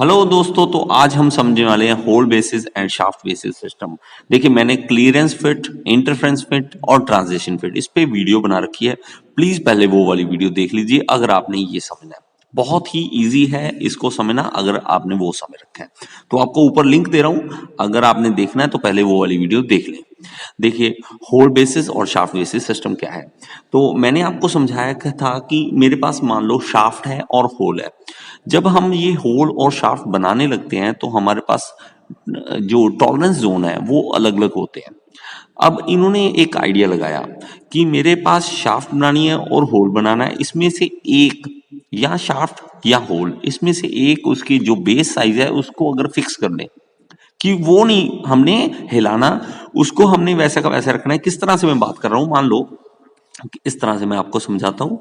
Hello दोस्तों, तो आज हम समझने वाले हैं hole basis and shaft basis system. देखिए, मैंने क्लियरेंस फिट, इंटरफेरेंस फिट और ट्रांजिशन फिट इस पे वीडियो बना रखी है। प्लीज पहले वो वाली वीडियो देख लीजिए अगर आपने ये समझना है। बहुत ही इजी है इसको समझना अगर आपने वो समझ रखा है। तो आपको ऊपर लिंक दे रहा हूं, अगर आपने देखना है तो पहले वो वाली वीडियो देख लें। देखिए, होल बेसिस और शाफ्ट बेसिस सिस्टम क्या है। तो मैंने आपको समझाया था कि मेरे पास मान लो शाफ्ट है और होल है। जब हम ये होल और शाफ्ट बनाने लगते हैं तो हमारे पास जो टॉलरेंस जोन है वो अलग अलग होते हैं। अब इन्होंने एक आइडिया लगाया कि मेरे पास शाफ्ट बनानी है और होल बनाना है, इसमें से एक या शाफ्ट या होल, इसमें से एक उसकी जो बेस साइज है उसको अगर फिक्स कर लें कि वो नहीं हमने हिलाना, उसको हमने वैसा का वैसा रखना है। किस तरह से मैं बात कर रहा हूं, मान लो कि इस तरह से मैं आपको समझाता हूं।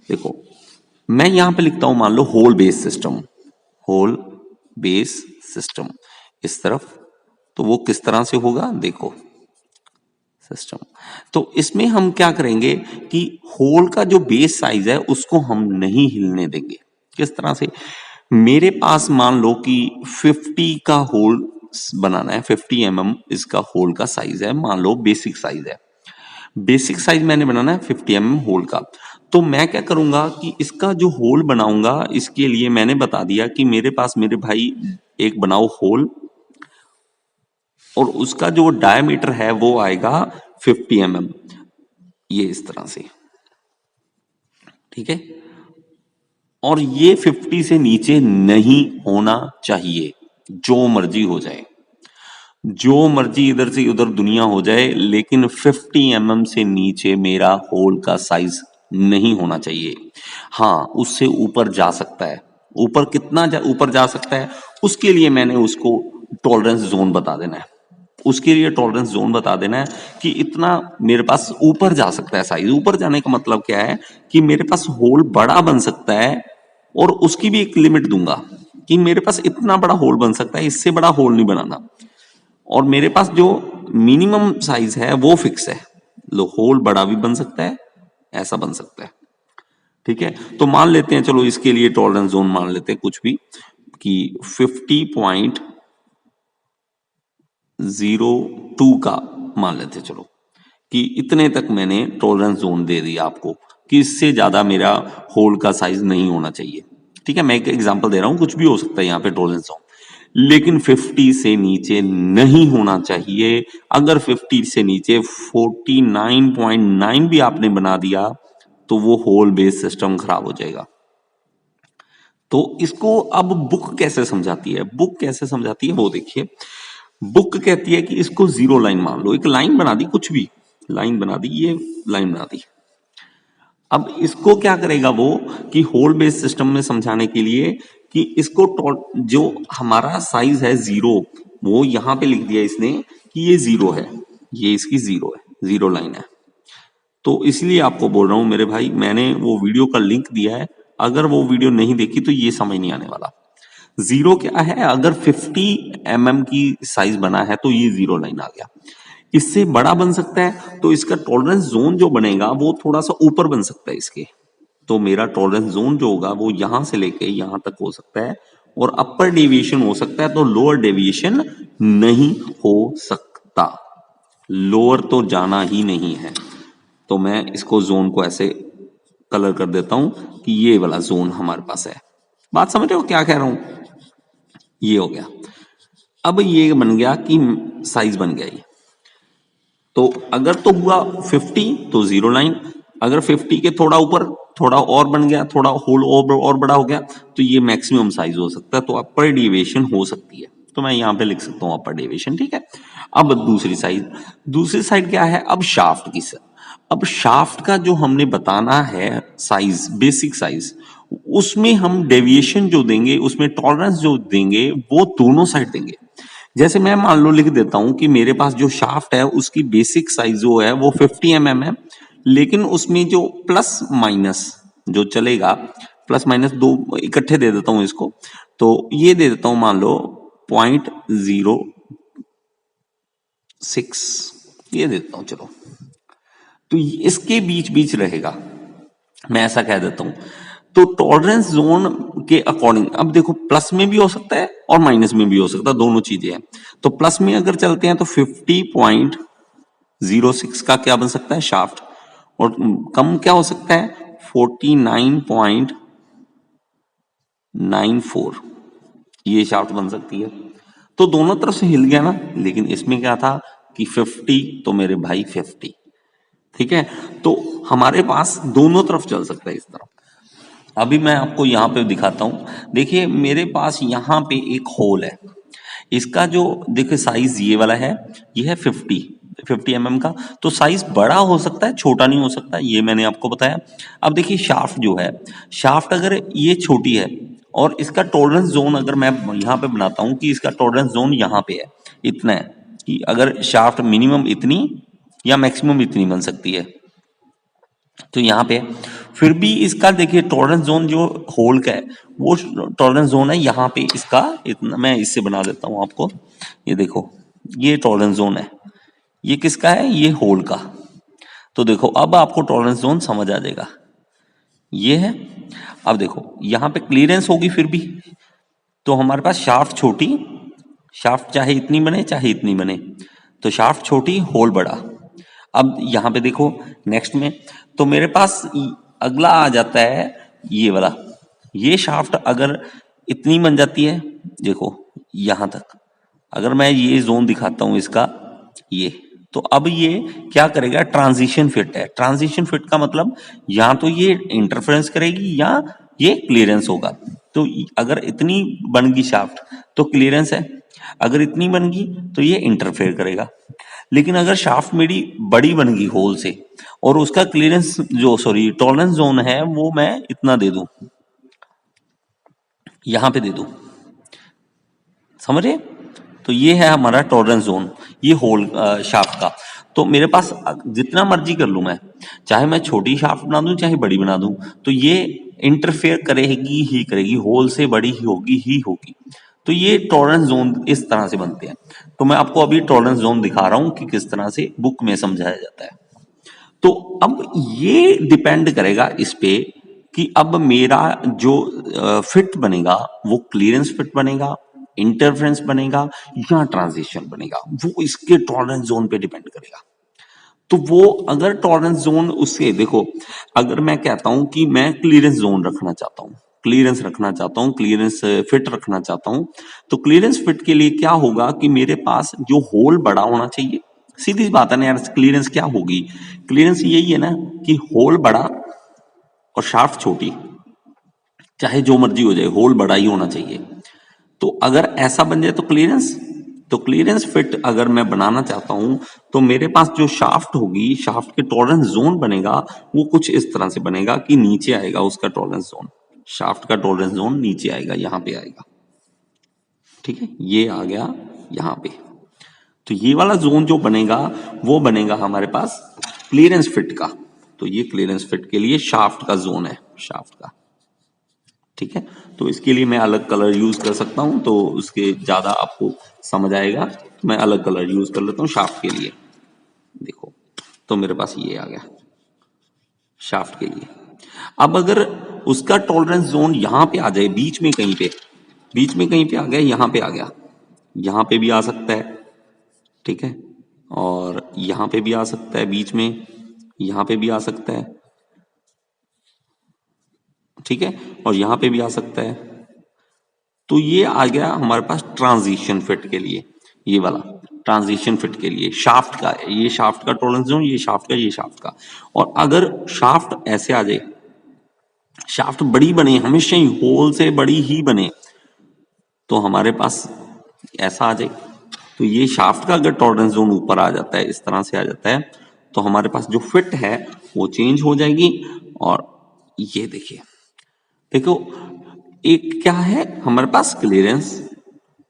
देखो, मैं यहां पे लिखता हूं, मान लो whole base system, whole base system इस तरफ। तो वो किस तरह से होगा, देखो सिस्टम। तो इसमें हम क्या करेंगे कि होल का जो बेस साइज है उसको हम नहीं हिलने देंगे। किस तरह से, मेरे पास मान लो कि 50 का होल बनाना है, 50 इसका होल का साइज है, मान लो बेसिक साइज है। बेसिक साइज मैंने बनाना है 50 होल का। तो मैं क्या करूंगा कि इसका जो होल बनाऊंगा, इसके लिए मैंने बता दिया कि मेरे पास, मेरे भाई, एक बनाओ होल और उसका जो डायमीटर है वो आएगा 50 ये इस तरह से, ठीक है। और ये 50 से नीचे नहीं होना चाहिए, जो मर्जी हो जाए, जो मर्जी इधर से उधर दुनिया हो जाए, लेकिन 50 से नीचे मेरा होल का साइज नहीं होना चाहिए। हाँ, उससे ऊपर जा सकता है। ऊपर कितना ऊपर जा सकता है, उसके लिए मैंने उसको टॉलरेंस जोन बता देना है। उसके लिए टॉलरेंस जोन बता देना है कि इतना मेरे पास ऊपर जा सकता है साइज। ऊपर जाने का मतलब क्या है कि मेरे पास होल बड़ा बन सकता है, और उसकी भी एक लिमिट दूंगा कि मेरे पास इतना बड़ा होल बन सकता है, इससे बड़ा होल नहीं बनाना। और मेरे पास जो मिनिमम साइज है वो फिक्स है। लो, होल बड़ा भी बन सकता है, ऐसा बन सकता है, ठीक है। तो मान लेते हैं, चलो इसके लिए टॉलरेंस जोन मान लेते हैं कुछ भी, कि 50.02 का मान लेते हैं, चलो कि इतने तक मैंने टॉलरेंस जोन दे दिया आपको कि इससे ज्यादा मेरा होल का साइज नहीं होना चाहिए, ठीक है। मैं एक एग्जांपल दे रहा हूं, कुछ भी हो सकता है यहाँ पे टॉलरेंस जोन, लेकिन 50 से नीचे नहीं होना चाहिए। अगर 50 से नीचे 49.9 भी आपने बना दिया तो वो होल बेस सिस्टम खराब हो जाएगा। तो इसको अब बुक कैसे समझाती है, बुक कैसे समझाती है वो देखिए। बुक कहती है कि इसको जीरो लाइन मान लो, एक लाइन बना दी, कुछ भी लाइन बना दी, ये लाइन बना दी। अब इसको क्या करेगा वो कि होल बेस सिस्टम में समझाने के लिए कि इसको जो हमारा साइज है जीरो, वो यहां पे लिख दिया इसने कि ये जीरो है, ये इसकी जीरो है, जीरो लाइन है। तो इसलिए आपको बोल रहा हूं मेरे भाई, मैंने वो वीडियो का लिंक दिया है, अगर वो वीडियो नहीं देखी तो ये समझ नहीं आने वाला। जीरो क्या है, अगर 50 की साइज बना है तो ये जीरो लाइन आ गया। इससे बड़ा बन सकता है तो इसका टॉलरेंस जोन जो बनेगा वो थोड़ा सा ऊपर बन सकता है इसके। तो मेरा टॉलरेंस जोन जो होगा वो यहां से लेके यहां तक हो सकता है, और अपर डेविएशन हो सकता है, तो लोअर डेविएशन नहीं हो सकता। लोअर तो जाना ही नहीं है। तो मैं इसको जोन को ऐसे कलर कर देता हूं कि ये वाला जोन हमारे पास है। बात समझ रहे हो क्या कह रहा हूं, ये हो गया। अब ये बन गया कि साइज बन गया ये। तो अगर तो हुआ 50 तो जीरो लाइन, अगर 50 के थोड़ा ऊपर थोड़ा और बन गया, थोड़ा होल और बड़ा हो गया, तो ये मैक्सिमम साइज हो सकता है, तो अपर डेविएशन हो सकती है। तो मैं यहां पे लिख सकता हूं अपर डेविएशन, ठीक है। अब दूसरी साइड, दूसरी साइड क्या है, अब शाफ्ट की। अब शाफ्ट का जो हमने बताना है साइज, बेसिक साइज, उसमें हम डेविएशन जो देंगे, उसमें टॉलरेंस जो देंगे, वो दोनों साइड देंगे। जैसे मैं मान लो लिख देता हूं कि मेरे पास जो शाफ्ट है उसकी बेसिक साइज जो है वो 50 है, लेकिन उसमें जो प्लस माइनस जो चलेगा, प्लस माइनस दो इकट्ठे दे देता हूं इसको। तो ये दे देता हूं, मान लो 0.06, ये दे देता हूं, चलो। तो इसके बीच बीच रहेगा, मैं ऐसा कह देता हूं। तो टॉलरेंस जोन के अकॉर्डिंग अब देखो प्लस में भी हो सकता है और माइनस में भी हो सकता है, दोनों चीजें हैं। तो प्लस में अगर चलते हैं तो 50.06 का क्या बन सकता है शाफ्ट, और कम क्या हो सकता है 49.94, ये शाफ्ट बन सकती है। तो दोनों तरफ से हिल गया ना, लेकिन इसमें क्या था कि 50 तो मेरे भाई 50, ठीक है। तो हमारे पास दोनों तरफ चल सकता है इस तरफ। अभी मैं आपको यहाँ पे दिखाता हूँ, देखिए मेरे पास यहाँ पे एक होल है, इसका जो देखिए साइज ये वाला है, ये है 50 mm का। तो साइज बड़ा हो सकता है, छोटा नहीं हो सकता, ये मैंने आपको बताया। अब देखिए शाफ्ट जो है, शाफ्ट अगर ये छोटी है और इसका टॉलरेंस जोन अगर मैं यहाँ पे बनाता हूँ कि इसका टॉलरेंस जोन यहाँ पे है, इतना है कि अगर शाफ्ट मिनिमम इतनी या मैक्सिमम इतनी बन सकती है, तो यहाँ पे फिर भी इसका देखिए टॉलरेंस जोन जो होल का है वो टॉलरेंस जोन है यहाँ पे इसका इतना, मैं इससे बना देता हूँ आपको, ये देखो ये टॉलरेंस जोन है, ये किसका है, ये होल का। तो देखो अब आपको टॉलरेंस जोन समझ आ जाएगा, ये है। अब देखो यहाँ पे क्लियरेंस होगी फिर भी, तो हमारे पास शाफ्ट छोटी, शाफ्ट चाहे इतनी बने चाहे इतनी बने, तो शाफ्ट छोटी होल बड़ा। अब यहाँ पे देखो नेक्स्ट में, तो मेरे पास अगला आ जाता है ये वाला, ये शाफ्ट अगर इतनी बन जाती है, देखो यहाँ तक, अगर मैं ये जोन दिखाता हूँ इसका, ये तो अब ये क्या करेगा, ट्रांजिशन फिट है। ट्रांजिशन फिट का मतलब या तो ये इंटरफेरेंस करेगी या ये क्लियरेंस होगा। तो अगर इतनी बन गई शाफ्ट तो क्लियरेंस है, अगर इतनी बन गई तो ये इंटरफेयर करेगा। लेकिन अगर शाफ्ट मेरी बड़ी बन गई होल से और उसका क्लियरेंस जो सॉरी टॉलरेंस जोन है वो मैं इतना दे दूं, यहां पे दे दूं, समझे। तो ये है हमारा टॉलरेंस जोन, ये होल शाफ्ट का। तो मेरे पास जितना मर्जी कर लूं मैं, चाहे मैं छोटी शाफ्ट बना दूं चाहे बड़ी बना दूं, तो ये इंटरफेयर करेगी ही करेगी, होल से बड़ी ही होगी। तो ये टॉलरेंस जोन इस तरह से बनते हैं। तो मैं आपको अभी टॉलरेंस जोन दिखा रहा हूं कि किस तरह से बुक में समझाया जाता है। तो अब ये डिपेंड करेगा इस पे कि अब मेरा जो फिट बनेगा वो क्लियरेंस फिट बनेगा, इंटरफेरेंस बनेगा या ट्रांजिशन बनेगा, वो इसके टॉलरेंस जोन पे डिपेंड करेगा। तो वो अगर टॉलरेंस जोन उससे देखो, अगर मैं कहता हूं कि मैं क्लियरेंस जोन रखना चाहता हूं, क्लियरेंस रखना चाहता हूं, क्लियरेंस फिट रखना चाहता हूं, तो क्लियरेंस फिट के लिए क्या होगा कि मेरे पास जो होल बड़ा होना चाहिए। सीधी बात है ना यार, क्लियरेंस क्या होगी, क्लियरेंस यही है ना कि होल बड़ा और शाफ्ट छोटी, चाहे जो मर्जी हो जाए होल बड़ा ही होना चाहिए। तो अगर ऐसा बन जाए तो क्लियरेंस फिट अगर मैं बनाना चाहता हूं तो मेरे पास जो शाफ्ट होगी, शाफ्ट के टॉलरेंस जोन बनेगा वो कुछ इस तरह से बनेगा कि नीचे आएगा उसका टॉलरेंस जोन, शाफ्ट का टॉलरेंस जोन नीचे आएगा, यहां पे आएगा, ठीक है, ये आ गया यहां पे। तो ये वाला जोन जो बनेगा वो बनेगा हमारे पास क्लियरेंस फिट का। तो ये क्लियरेंस फिट के लिए शाफ्ट का जोन है, शाफ्ट का, ठीक है। तो इसके लिए मैं अलग कलर यूज कर सकता हूं, तो उसके ज्यादा आपको समझ आएगा, तो मैं अलग कलर यूज कर लेता हूं शाफ्ट के लिए। देखो तो मेरे पास ये आ गया शाफ्ट के लिए। अब अगर उसका टॉलरेंस जोन यहां पे आ जाए, बीच में कहीं पे, बीच में कहीं पे आ गया, यहां पे आ गया, यहां पे भी आ सकता है, ठीक है, और यहां पे भी आ सकता है, बीच में यहां पे भी आ सकता है, ठीक है, और यहां पे भी आ सकता है। तो ये आ गया हमारे पास ट्रांजिशन फिट के लिए, ये वाला ट्रांजिशन फिट के लिए शाफ्ट का, ये शाफ्ट का टॉलरेंस जोन, ये शाफ्ट का, ये शाफ्ट का। और अगर शाफ्ट ऐसे आ जाए, शाफ्ट बड़ी बने, हमेशा ही होल से बड़ी ही बने, तो हमारे पास ऐसा आ जाए, तो ये शाफ्ट का अगर टॉलरेंस जोन ऊपर आ जाता है, इस तरह से आ जाता है, तो हमारे पास जो फिट है वो चेंज हो जाएगी। और ये देखिए, देखो एक क्या है हमारे पास क्लियरेंस,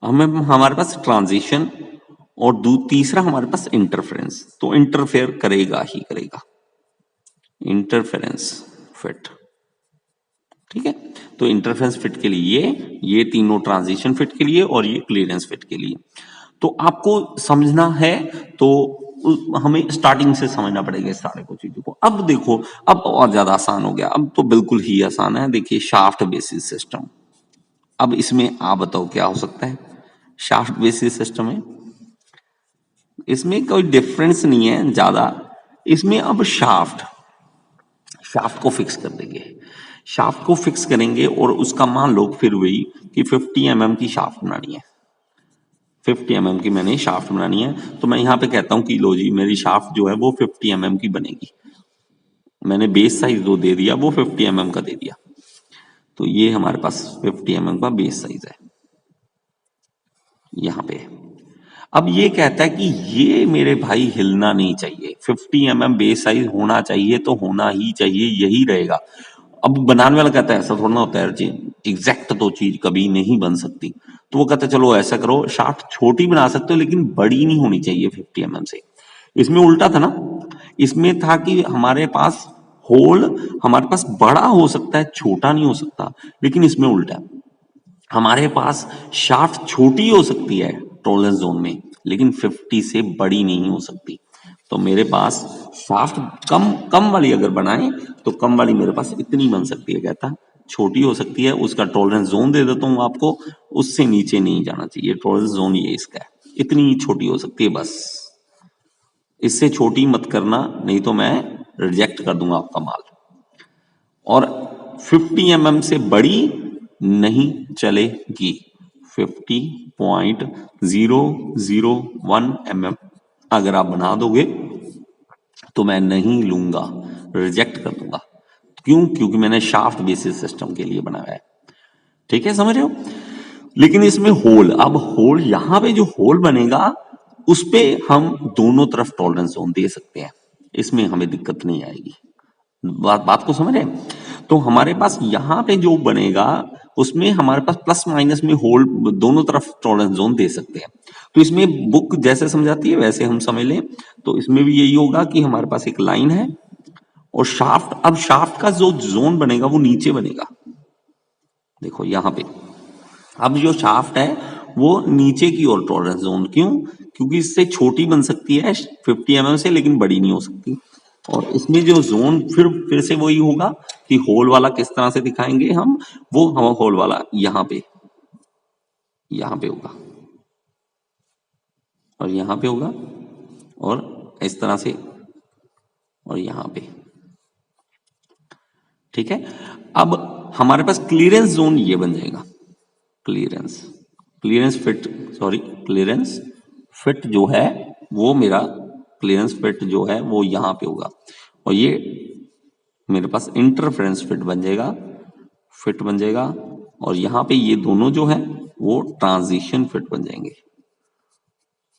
हमारे पास ट्रांजिशन, और तीसरा हमारे पास इंटरफेरेंस। तो इंटरफेयर करेगा ही करेगा, इंटरफेरेंस फिट, ठीक है। तो इंटरफेरेंस फिट के लिए ये तीनों ट्रांजिशन फिट के लिए और ये क्लियरेंस फिट के लिए। तो आपको समझना है तो हमें स्टार्टिंग से समझना पड़ेगा इस सारे को चीजों को। अब देखो, अब और ज्यादा आसान हो गया, अब तो बिल्कुल ही आसान है। देखिए शाफ्ट बेसिस सिस्टम, अब इसमें आप बताओ क्या हो सकता है। शाफ्ट बेसिस सिस्टम में इसमें कोई डिफरेंस नहीं है ज्यादा। इसमें अब शाफ्ट शाफ्ट को फिक्स कर देंगे, शाफ्ट को फिक्स करेंगे और उसका मान लो फिर वही कि 50 mm की शाफ्ट बनानी है। 50 mm की मैंने शाफ्ट बनानी है, तो मैं यहाँ पे कहता हूँ कि लो जी मेरी शाफ्ट जो है वो 50 mm की बनेगी। मैंने बेस साइज जो दे दिया वो 50 mm का दे दिया, तो ये हमारे पास 50 mm का बेस साइज है यहाँ पे। अब ये कहता है कि ये मेरे भाई हिलना नहीं चाहिए, 50 mm बेस साइज होना चाहिए, तो होना ही चाहिए, यही रहेगा। अब बनाने वाला कहता है ऐसा थोड़ा ना होता है जी, एग्जैक्ट तो चीज कभी नहीं बन सकती। तो वो कहता है चलो ऐसा करो, शाफ्ट छोटी बना सकते हो लेकिन बड़ी नहीं होनी चाहिए 50 mm से। इसमें उल्टा था ना, इसमें था कि हमारे पास होल हमारे पास बड़ा हो सकता है, छोटा नहीं हो सकता। लेकिन इसमें उल्टा है, हमारे पास शाफ्ट छोटी हो सकती है टॉलरेंस जोन में, लेकिन 50 से बड़ी नहीं हो सकती। तो मेरे पास शाफ्ट कम कम वाली अगर बनाए तो कम वाली मेरे पास इतनी बन सकती है, कहता छोटी हो सकती है, उसका टॉलरेंस जोन दे देता हूं आपको, उससे नीचे नहीं जाना चाहिए, टॉलरेंस जोन ये इसका है, इतनी छोटी हो सकती है बस, इससे छोटी मत करना नहीं तो मैं रिजेक्ट कर दूंगा आपका माल। और 50 mm से बड़ी नहीं चलेगी, 50.001 mm अगर आप बना दोगे तो मैं नहीं लूंगा, रिजेक्ट कर दूंगा। क्यों? क्योंकि मैंने शाफ्ट बेसिस सिस्टम के लिए बनाया है। ठीक है, समझ रहे हो। लेकिन इसमें होल, अब होल यहां पे जो होल बनेगा उस पे हम दोनों तरफ टॉलरेंस जोन दे सकते हैं, इसमें हमें दिक्कत नहीं आएगी। बात को समझ रहे हैं। तो हमारे पास यहाँ पे जो बनेगा उसमें हमारे पास प्लस माइनस में होल दोनों तरफ टॉलरेंस जोन दे सकते हैं। तो इसमें बुक जैसे समझाती है वैसे हम समझ लें, तो इसमें भी यही होगा कि हमारे पास एक लाइन है और शाफ्ट, अब शाफ्ट का जो जोन बनेगा वो नीचे बनेगा, देखो यहाँ पे। अब जो शाफ्ट है वो नीचे की ओर टॉलरेंस जोन, क्यों? क्योंकि इससे छोटी बन सकती है 50 mm से, लेकिन बड़ी नहीं हो सकती। और इसमें जो जोन फिर से वही होगा कि होल वाला किस तरह से दिखाएंगे हम, वो हम होल वाला यहाँ पे होगा और यहाँ पे होगा और इस तरह से और यहाँ पे। ठीक है, अब हमारे पास क्लियरेंस जोन ये बन जाएगा, clearance clearance fit sorry clearance fit जो है वो मेरा क्लियरेंस फिट जो है वो यहाँ पे होगा, और ये मेरे पास इंटरफेरेंस फिट बन जाएगा और यहाँ पे ये दोनों जो है वो ट्रांजिशन फिट बन जाएंगे,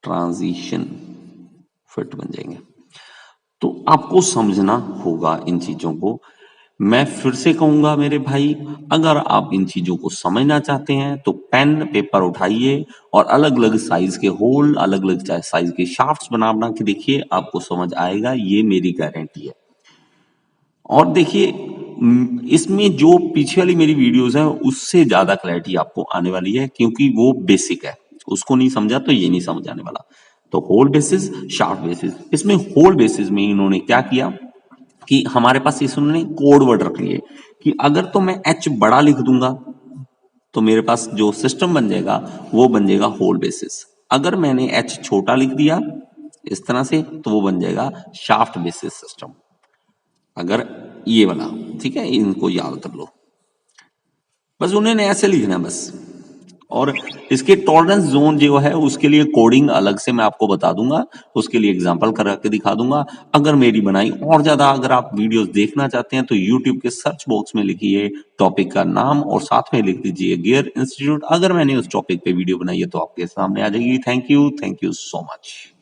ट्रांजिशन फिट बन जाएंगे। तो आपको समझना होगा इन चीजों को। मैं फिर से कहूंगा मेरे भाई, अगर आप इन चीजों को समझना चाहते हैं तो पेन पेपर उठाइए और अलग अलग साइज के होल, अलग अलग साइज के शाफ्ट्स बना के देखिए, आपको समझ आएगा, ये मेरी गारंटी है। और देखिए इसमें जो पीछे वाली मेरी वीडियोस हैं उससे ज्यादा क्लैरिटी आपको आने वाली है, क्योंकि वो बेसिक है, उसको नहीं समझा तो ये नहीं समझ आने वाला। तो होल बेसिस, शाफ्ट बेसिस, इसमें होल बेसिस में इन्होंने क्या किया कि हमारे पास इसने कोड वर्ड रख लिए कि अगर तो मैं एच बड़ा लिख दूंगा तो मेरे पास जो सिस्टम बन जाएगा वो बन जाएगा होल बेसिस। अगर मैंने एच छोटा लिख दिया इस तरह से तो वो बन जाएगा शाफ्ट बेसिस सिस्टम। अगर ये वाला, ठीक है, इनको याद कर लो, बस उन्होंने ऐसे लिखना है बस। और इसके टॉलरेंस जोन जो है उसके लिए कोडिंग अलग से मैं आपको बता दूंगा, उसके लिए एग्जांपल करा के दिखा दूंगा। अगर मेरी बनाई और ज्यादा अगर आप वीडियोस देखना चाहते हैं तो यूट्यूब के सर्च बॉक्स में लिखिए टॉपिक का नाम और साथ में लिख दीजिए गियर इंस्टीट्यूट। अगर मैंने उस टॉपिक पे वीडियो बनाई है तो आपके सामने आ जाएगी। Thank you so much.